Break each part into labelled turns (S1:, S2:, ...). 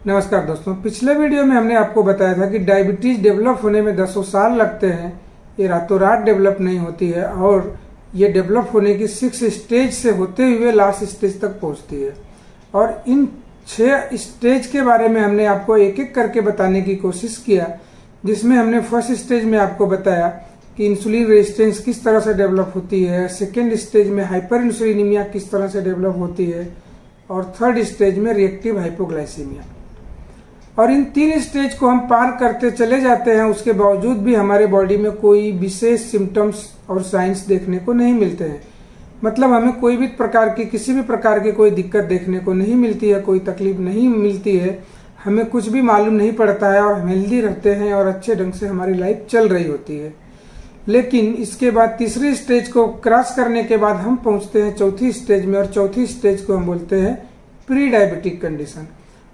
S1: नमस्कार दोस्तों, पिछले वीडियो में हमने आपको बताया था कि डायबिटीज डेवलप होने में 10 साल लगते हैं। ये रातों रात डेवलप नहीं होती है और ये डेवलप होने की 6 स्टेज से होते हुए लास्ट स्टेज तक पहुंचती है। और इन 6 स्टेज के बारे में हमने आपको एक एक करके बताने की कोशिश किया, जिसमें हमने फर्स्ट स्टेज में आपको बताया कि इंसुलिन रेजिस्टेंस किस तरह से डेवलप होती है, सेकेंड स्टेज में हाइपर इंसुलिनीमिया किस तरह से डेवलप होती है और थर्ड स्टेज में रिएक्टिव हाइपोग्लाइसीमिया। और इन 3 स्टेज को हम पार करते चले जाते हैं, उसके बावजूद भी हमारे बॉडी में कोई विशेष सिम्टम्स और साइंस देखने को नहीं मिलते हैं। मतलब हमें कोई भी प्रकार की किसी भी प्रकार की कोई दिक्कत देखने को नहीं मिलती है, कोई तकलीफ नहीं मिलती है, हमें कुछ भी मालूम नहीं पड़ता है और हम हेल्दी रहते हैं और अच्छे ढंग से हमारी लाइफ चल रही होती है। लेकिन इसके बाद तीसरी स्टेज को क्रॉस करने के बाद हम पहुंचते हैं चौथी स्टेज में, और चौथी स्टेज को हम बोलते हैं प्री डायबिटिक कंडीशन।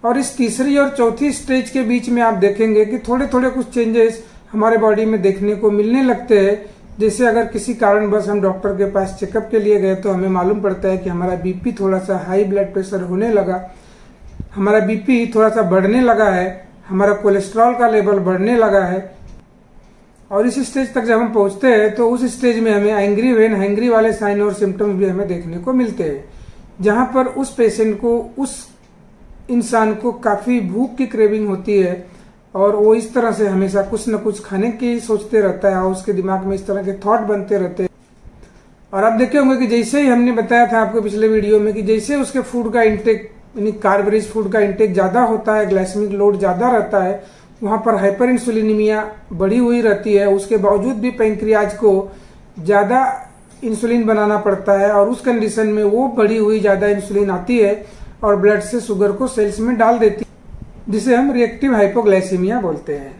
S1: और इस तीसरी और चौथी स्टेज के बीच में आप देखेंगे कि थोड़े थोड़े कुछ चेंजेस हमारे बॉडी में देखने को मिलने लगते हैं। जैसे अगर किसी कारणवश हम डॉक्टर के पास चेकअप के लिए गए तो हमें मालूम पड़ता है कि हमारा बीपी थोड़ा सा हाई ब्लड प्रेशर होने लगा, हमारा बीपी थोड़ा सा बढ़ने लगा है, हमारा कोलेस्ट्रॉल का लेवल बढ़ने लगा है। और इस स्टेज तक जब हम पहुंचते हैं तो उस स्टेज में हमें एंग्री वेन, हैंग्री वाले साइन और सिम्टम्स भी हमें देखने को मिलते हैं, जहां पर उस पेशेंट को, उस इंसान को काफी भूख की क्रेविंग होती है और वो इस तरह से हमेशा कुछ न कुछ खाने की सोचते रहता है और उसके दिमाग में इस तरह के थॉट बनते रहते हैं। और आप देखे होंगे कि जैसे ही हमने बताया था आपको पिछले वीडियो में कि जैसे उसके फूड का इंटेक यानी कार्बोरिच फूड का इंटेक ज्यादा होता है, ग्लाइसेमिक लोड ज्यादा रहता है, वहां पर हाइपर इंसुलिनीमिया बढ़ी हुई रहती है। उसके बावजूद भी पैंक्रियाज को ज्यादा इंसुलिन बनाना पड़ता है और उस कंडीशन में वो बढ़ी हुई ज्यादा इंसुलिन आती है और ब्लड से शुगर को सेल्स में डाल देती है, जिसे हम रिएक्टिव हाइपोग्लाइसीमिया बोलते हैं।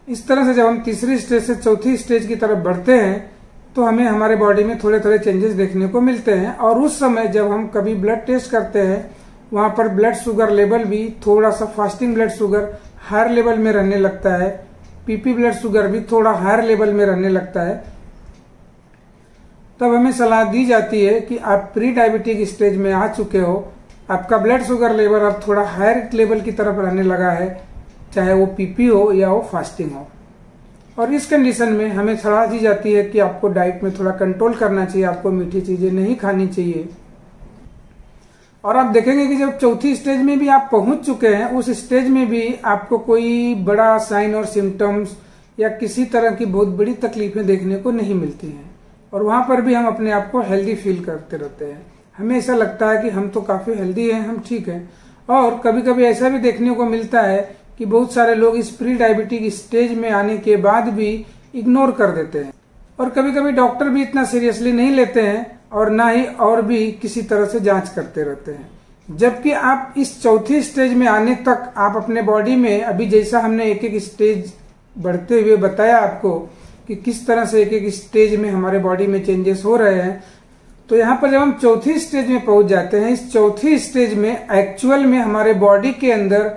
S1: इस तरह से जब हम तीसरी स्टेज से चौथी स्टेज की तरफ बढ़ते हैं तो हमें हमारे बॉडी में थोड़े थोड़े चेंजेस देखने को मिलते हैं। और उस समय जब हम कभी ब्लड टेस्ट करते हैं, वहां पर ब्लड शुगर लेवल भी थोड़ा सा, fasting blood sugar higher level में रहने लगता है, पीपी ब्लड शुगर भी थोड़ा हायर लेवल में रहने लगता है। तब हमें सलाह दी जाती है कि आप प्री डायबिटिक स्टेज में आ चुके हो, आपका ब्लड शुगर लेवल अब थोड़ा हायर लेवल की तरफ रहने लगा है, चाहे वो पीपी हो या वो फास्टिंग हो। और इस कंडीशन में हमें सलाह दी जाती है कि आपको डाइट में थोड़ा कंट्रोल करना चाहिए, आपको मीठी चीजें नहीं खानी चाहिए। और आप देखेंगे कि जब चौथी स्टेज में भी आप पहुंच चुके हैं, उस स्टेज में भी आपको कोई बड़ा साइन और सिम्टम्स या किसी तरह की बहुत बड़ी तकलीफें देखने को नहीं मिलती हैं। और वहां पर भी हम अपने आप को हेल्दी फील करते रहते हैं, हमें ऐसा लगता है कि हम तो काफी हेल्दी हैं, हम ठीक हैं। और कभी कभी ऐसा भी देखने को मिलता है कि बहुत सारे लोग इस प्री डायबिटिक स्टेज में आने के बाद भी इग्नोर कर देते हैं और कभी कभी डॉक्टर भी इतना सीरियसली नहीं लेते हैं और ना ही और भी किसी तरह से जांच करते रहते हैं। जबकि आप इस चौथी स्टेज में आने तक आप अपने बॉडी में, अभी जैसा हमने एक एक स्टेज बढ़ते हुए बताया आपको कि किस तरह से एक एक स्टेज में हमारे बॉडी में चेंजेस हो रहे हैं, तो यहाँ पर जब हम चौथी स्टेज में पहुंच जाते हैं, इस चौथी स्टेज में एक्चुअल में हमारे बॉडी के अंदर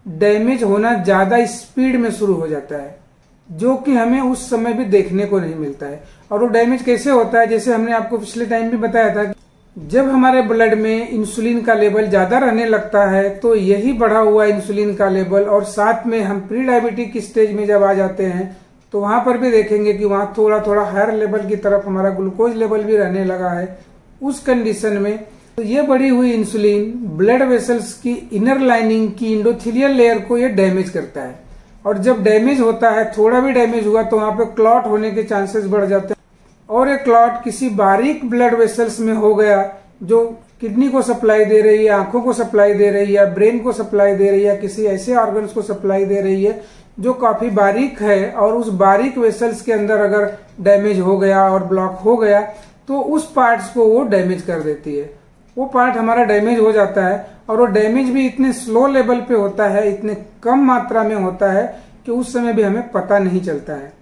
S1: डैमेज होना ज्यादा स्पीड में शुरू हो जाता है, जो कि हमें उस समय भी देखने को नहीं मिलता है। और वो डैमेज कैसे होता है, जैसे हमने आपको पिछले टाइम भी बताया था, जब हमारे ब्लड में इंसुलिन का लेवल ज्यादा रहने लगता है तो यही बढ़ा हुआ इंसुलिन का लेवल, और साथ में हम प्री डायबिटिक स्टेज में जब आ जाते हैं तो वहां पर भी देखेंगे कि वहां थोड़ा थोड़ा हायर लेवल की तरफ हमारा ग्लूकोज लेवल भी रहने लगा है। उस कंडीशन में तो ये बढ़ी हुई इंसुलिन ब्लड वेसल्स की इनर लाइनिंग की इंडोथेलियल लेयर को ये डैमेज करता है, और जब डैमेज होता है, थोड़ा भी डैमेज हुआ तो वहां पे क्लॉट होने के चांसेस बढ़ जाते हैं। और ये क्लॉट किसी बारीक ब्लड वेसल्स में हो गया जो किडनी को सप्लाई दे रही है, आंखों को सप्लाई दे रही है, ब्रेन को सप्लाई दे रही है, किसी ऐसे ऑर्गन्स को सप्लाई दे रही है जो काफी बारीक है, और उस बारीक वेसल्स के अंदर अगर डैमेज हो गया और ब्लॉक हो गया तो उस पार्ट्स को वो डैमेज कर देती है। वो पार्ट हमारा डैमेज हो जाता है और वो डैमेज भी इतने स्लो लेवल पे होता है, इतने कम मात्रा में होता है कि उस समय भी हमें पता नहीं चलता है।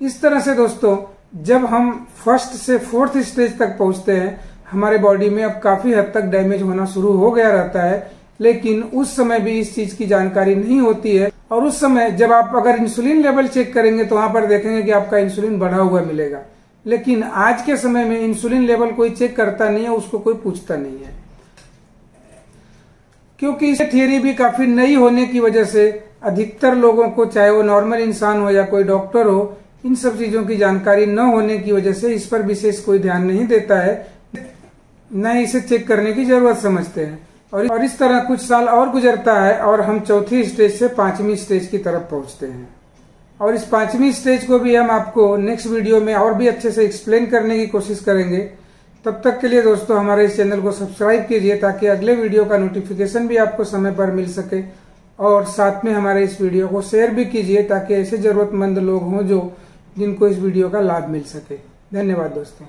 S1: इस तरह से दोस्तों, जब हम फर्स्ट से फोर्थ स्टेज तक पहुंचते हैं, हमारे बॉडी में अब काफी हद तक डैमेज होना शुरू हो गया रहता है, लेकिन उस समय भी इस चीज की जानकारी नहीं होती है। और उस समय जब आप अगर इंसुलिन लेवल चेक करेंगे तो वहां पर देखेंगे कि आपका इंसुलिन बढ़ा हुआ मिलेगा, लेकिन आज के समय में इंसुलिन लेवल कोई चेक करता नहीं है, उसको कोई पूछता नहीं है। क्योंकि इस थियरी भी काफी नई होने की वजह से अधिकतर लोगों को, चाहे वो नॉर्मल इंसान हो या कोई डॉक्टर हो, इन सब चीजों की जानकारी न होने की वजह से इस पर विशेष कोई ध्यान नहीं देता है, न ही इसे चेक करने की जरूरत समझते हैं। और इस तरह कुछ साल और गुजरता है और हम चौथी स्टेज से 5वीं स्टेज की तरफ पहुंचते हैं। और इस 5वीं स्टेज को भी हम आपको नेक्स्ट वीडियो में और भी अच्छे से एक्सप्लेन करने की कोशिश करेंगे। तब तक के लिए दोस्तों हमारे इस चैनल को सब्सक्राइब कीजिए ताकि अगले वीडियो का नोटिफिकेशन भी आपको समय पर मिल सके, और साथ में हमारे इस वीडियो को शेयर भी कीजिए ताकि ऐसे जरूरतमंद लोग हों जिनको इस वीडियो का लाभ मिल सके। धन्यवाद दोस्तों।